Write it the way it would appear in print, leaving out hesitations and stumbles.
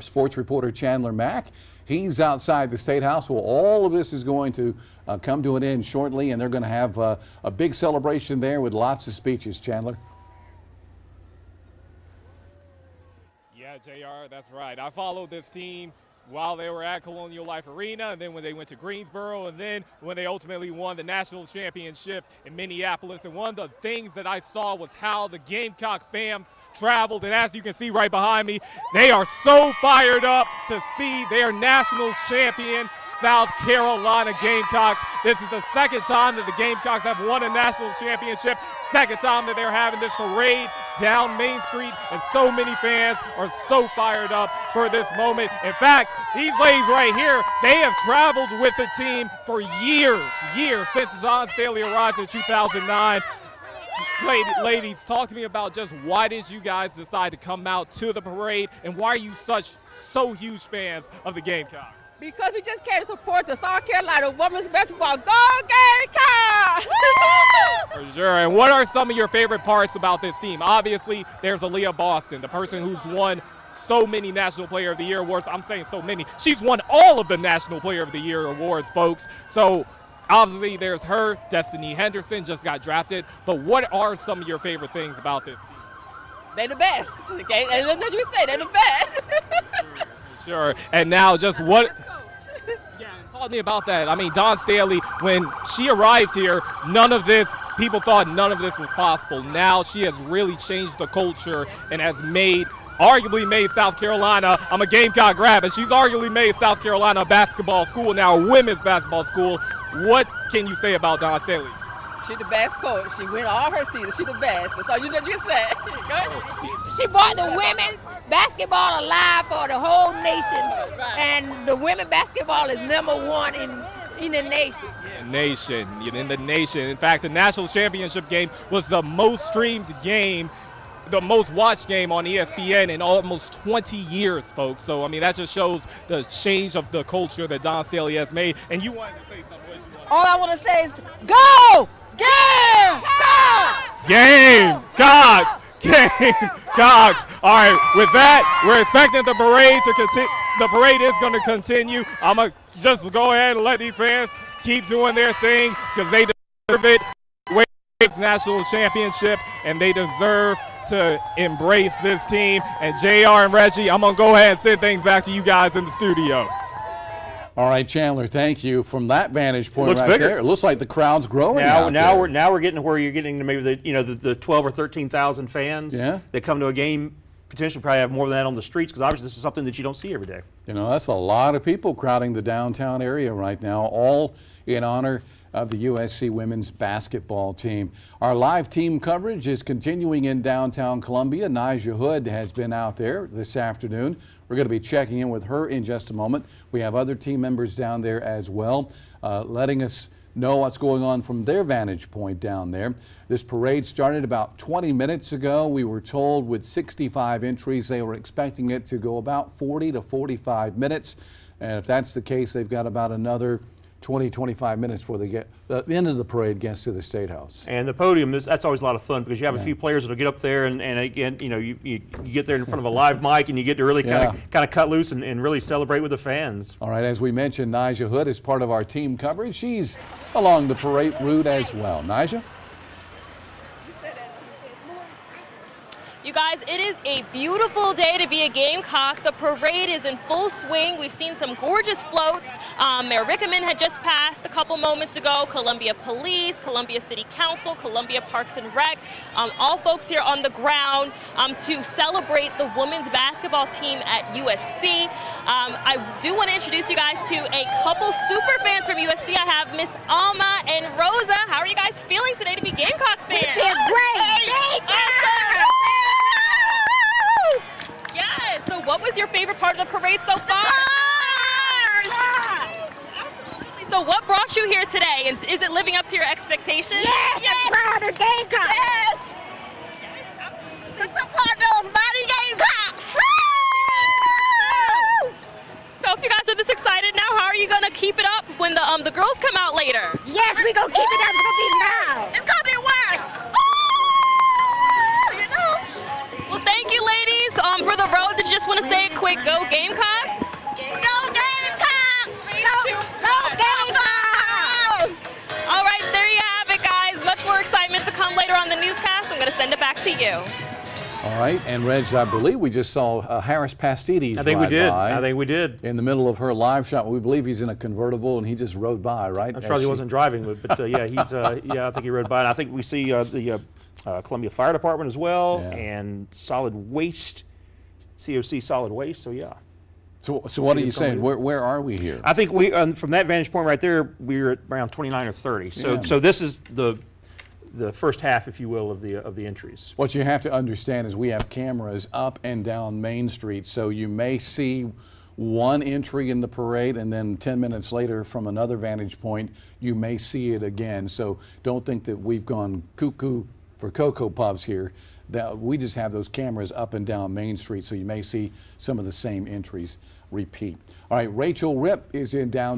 Sports reporter Chandler Mack. He's outside the State House. Well, all of this is going to come to an end shortly, and they're going to have a big celebration there with lots of speeches. Chandler. Yeah, JR, that's right. I followed this team while they were at Colonial Life Arena, and then when they went to Greensboro, and then when they ultimately won the national championship in Minneapolis. And one of the things that I saw was how the Gamecock fans traveled, and as you can see right behind me, they are so fired up to see their national champion South Carolina Gamecocks. This is the second time that the Gamecocks have won a national championship, second time that they're having this parade down Main Street, and so many fans are so fired up for this moment. In fact, these ladies right here, they have traveled with the team for years, since Dawn Staley arrived in 2009. Ladies, talk to me about just why did you guys decide to come out to the parade, and why are you so huge fans of the Gamecocks? Because we just came to support the South Carolina women's basketball. Go Gamecocks! For sure. And what are some of your favorite parts about this team? Obviously, there's Aaliyah Boston, the person who's won so many National Player of the Year awards. I'm saying so many. She's won all of the National Player of the Year awards, folks. So obviously there's her. Destiny Henderson just got drafted. But what are some of your favorite things about this team? They're the best. Okay? And then you say they're the best. Sure. And now just what... Yeah, talk to me about that. I mean, Dawn Staley, when she arrived here, people thought none of this was possible. Now she has really changed the culture and has arguably made South Carolina, I'm a Gamecock grab, and she's arguably made South Carolina a basketball school, now a women's basketball school. What can you say about Dawn Staley? She's the best coach. She win all her seasons. She's the best. That's all you just said. Go ahead. She brought the women's basketball alive for the whole nation, and the women basketball is #1 in the nation. In the nation. In fact, the national championship game was the most streamed game, the most watched game on ESPN in almost 20 years, folks. So, I mean, that just shows the change of the culture that Dawn Staley has made. And you wanted to say something. All I want to say is, go! Gamecocks! Gamecocks! Gamecocks! All right, with that, we're expecting the parade to continue. The parade is going to continue. I'm going to just go ahead and let these fans keep doing their thing because they deserve it. It's national championship, and they deserve to embrace this team. And JR and Reggie, I'm going to go ahead and send things back to you guys in the studio. All right, Chandler, thank you. From that vantage point looks right bigger. there, it looks like the crowd's growing. Now we're getting to where you're getting to maybe the 12 or 13,000 fans that come to a game. Potentially probably have more than that on the streets, because obviously this is something that you don't see every day. You know, that's a lot of people crowding the downtown area right now, all in honor of the USC women's basketball team. Our live team coverage is continuing in downtown Columbia. Nijah Hood has been out there this afternoon. We're going to be checking in with her in just a moment. We have other team members down there as well, letting us know what's going on from their vantage point down there. This parade started about 20 minutes ago. We were told with 65 entries, they were expecting it to go about 40 to 45 minutes. And if that's the case, they've got about another 20-25 minutes before they get the end of the parade gets to the State House. And the podium, that's always a lot of fun, because you have a few players that'll get up there and again, you know, you get there in front of a live mic and you get to really kind of cut loose and really celebrate with the fans. All right, as we mentioned, Nijah Hood is part of our team coverage. She's along the parade route as well. Nijah? You guys, it is a beautiful day to be a Gamecock. The parade is in full swing. We've seen some gorgeous floats. Mayor Rickaman had just passed a couple moments ago. Columbia Police, Columbia City Council, Columbia Parks and Rec, all folks here on the ground to celebrate the women's basketball team at USC. I do want to introduce you guys to a couple super fans from USC. I have Miss Alma and Rosa. How are you guys feeling today to be Gamecocks fans? We feel great! Yes. So what was your favorite part of the parade so far? Absolutely. So what brought you here today? And is it living up to your expectations? Yes! I'm proud of Gamecocks! Yes! To support those mighty Gamecocks! So if you guys are this excited now, how are you going to keep it up when the girls come out later? Yes, we're going to keep it up. It's going to be loud. It's going to be worse! Well, thank you, ladies, for the road that you just want to say a quick go Gamecock. Go Gamecocks! Go Gamecocks! All right, there you have it, guys. Much more excitement to come later on the newscast. I'm going to send it back to you. All right, and Reg, I believe we just saw Harris Pastides I think we ride did. by I think we did. in the middle of her live shot. We believe he's in a convertible, and he just rode by, right? I'm sorry he wasn't driving, but yeah, he's yeah, I think he rode by. And I think we see the Columbia Fire Department as well, Yeah. and solid waste, COC solid waste. So yeah. So what are you it's gonna saying? be- Where are we here? I think we from that vantage point right there, we're at around 29 or 30. So Yeah. so this is the first half, if you will, of the entries. What you have to understand is we have cameras up and down Main Street, so you may see one entry in the parade, and then 10 minutes later from another vantage point, you may see it again. So don't think that we've gone cuckoo for Cocoa Puffs here. That we just have those cameras up and down Main Street, so you may see some of the same entries repeat. All right, Rachel Ripp is in downtown.